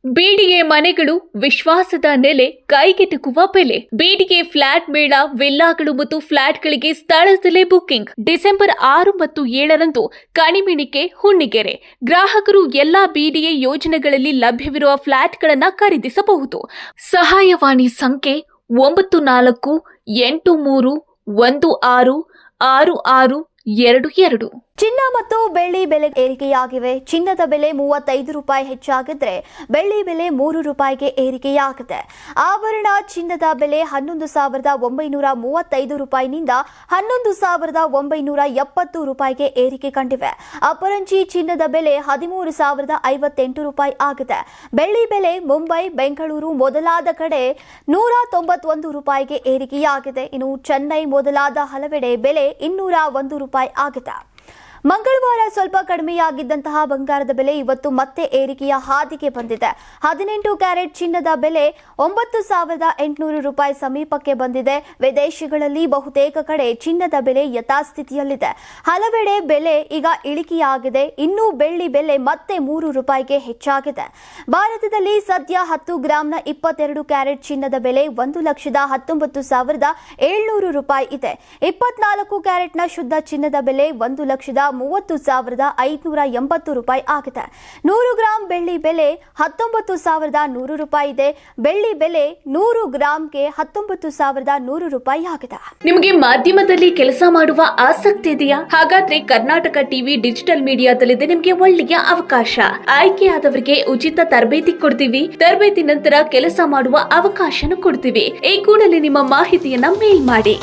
BDA ಮನೆಗಳು ವಿಶ್ವಾಸದ ನೆಲೆ, ಕೈಗೆಟುಕುವ ಬೆಲೆ. ಬಿಡಿಎ ಫ್ಲಾಟ್ ಮೇಳ, ವಿಲ್ಲಾಗಳು ಮತ್ತು ಫ್ಲಾಟ್ಗಳಿಗೆ ಸ್ಥಳದಲ್ಲೇ ಬುಕಿಂಗ್. ಡಿಸೆಂಬರ್ 6 ಮತ್ತು 7ರಂದು ಕಣಿಮಿಣಿಕೆ, ಹುಣ್ಣಿಗೆರೆ. ಗ್ರಾಹಕರು ಎಲ್ಲಾ ಬಿಡಿಎ ಯೋಜನೆಗಳಲ್ಲಿ ಲಭ್ಯವಿರುವ ಫ್ಲಾಟ್ಗಳನ್ನು ಖರೀದಿಸಬಹುದು. ಸಹಾಯವಾಣಿ ಸಂಖ್ಯೆ 9483166622. ಚಿನ್ನ ಮತ್ತು ಬೆಳ್ಳಿ ಬೆಲೆ ಏರಿಕೆಯಾಗಿವೆ. ಚಿನ್ನದ ಬೆಲೆ 35 ರೂಪಾಯಿ ಹೆಚ್ಚಾಗಿದ್ರೆ ಬೆಳ್ಳಿ ಬೆಲೆ 3 ರೂಪಾಯಿಗೆ ಏರಿಕೆಯಾಗಿದೆ. ಆಭರಣ ಚಿನ್ನದ ಬೆಲೆ 11,935 ರೂಪಾಯಿನಿಂದ 11,970 ರೂಪಾಯಿಗೆ ಏರಿಕೆ ಕಂಡಿವೆ. ಅಪರಂಜಿ ಚಿನ್ನದ ಬೆಲೆ 13,058 ರೂಪಾಯಿ ಆಗಿದೆ. ಬೆಳ್ಳಿ ಬೆಲೆ ಮುಂಬೈ, ಬೆಂಗಳೂರು ಮೊದಲಾದ ಕಡೆ 191 ರೂಪಾಯಿಗೆ ಏರಿಕೆಯಾಗಿದೆ. ಇನ್ನು ಚೆನ್ನೈ ಮೊದಲಾದ ಹಲವೆಡೆ ಬೆಲೆ 201 ರೂಪಾಯಿ ಆಗಿದೆ. ಮಂಗಳವಾರ ಸ್ವಲ್ಪ ಕಡಿಮೆಯಾಗಿದ್ದಂತಹ ಬಂಗಾರದ ಬೆಲೆ ಇವತ್ತು ಮತ್ತೆ ಏರಿಕೆಯ ಹಾದಿಗೆ ಬಂದಿದೆ. 18 ಕ್ಯಾರೆಟ್ ಚಿನ್ನದ ಬೆಲೆ 9,800 ರೂಪಾಯಿ ಸಮೀಪಕ್ಕೆ ಬಂದಿದೆ. ವಿದೇಶಗಳಲ್ಲಿ ಬಹುತೇಕ ಕಡೆ ಚಿನ್ನದ ಬೆಲೆ ಯಥಾಸ್ಥಿತಿಯಲ್ಲಿದೆ. ಹಲವೆಡೆ ಬೆಲೆ ಈಗ ಇಳಿಕೆಯಾಗಿದೆ. ಇನ್ನು ಬೆಳ್ಳಿ ಬೆಲೆ ಮತ್ತೆ 3 ರೂಪಾಯಿಗೆ ಹೆಚ್ಚಾಗಿದೆ. ಭಾರತದಲ್ಲಿ ಸದ್ಯ 10 ಗ್ರಾಂನ 22 ಕ್ಯಾರೆಟ್ ಚಿನ್ನದ ಬೆಲೆ 1,19,700 ರೂಪಾಯಿ ಇದೆ. 24 ಕ್ಯಾರೆಟ್ನ ಶುದ್ಧ ಚಿನ್ನದ ಬೆಲೆ 1,30,580 ರೂಪಾಯಿ ಆಗಿದೆ. 100 ಗ್ರಾಂ ಬೆಳ್ಳಿ ಬೆಲೆ 19,100 ರೂಪಾಯಿ ಇದೆ. ಬೆಳ್ಳಿ ಬೆಲೆ 100 ಗ್ರಾಂಗೆ 19,100 ರೂಪಾಯಿ ಆಗಿದೆ. ನಿಮಗೆ ಮಾಧ್ಯಮದಲ್ಲಿ ಕೆಲಸ ಮಾಡುವ ಆಸಕ್ತಿ ಇದೆಯಾ? ಹಾಗಾದ್ರೆ ಕರ್ನಾಟಕ ಟಿವಿ ಡಿಜಿಟಲ್ ಮೀಡಿಯಾದಲ್ಲಿದೆ ನಿಮಗೆ ಒಳ್ಳೆಯ ಅವಕಾಶ. ಆಯ್ಕೆಯಾದವರಿಗೆ ಉಚಿತ ತರಬೇತಿ ಕೊಡ್ತೀವಿ. ತರಬೇತಿ ನಂತರ ಕೆಲಸ ಮಾಡುವ ಅವಕಾಶನೂ ಕೊಡ್ತೀವಿ. ಈ ಕೂಡಲೇ ನಿಮ್ಮ ಮಾಹಿತಿಯನ್ನ ಮೇಲ್ ಮಾಡಿ.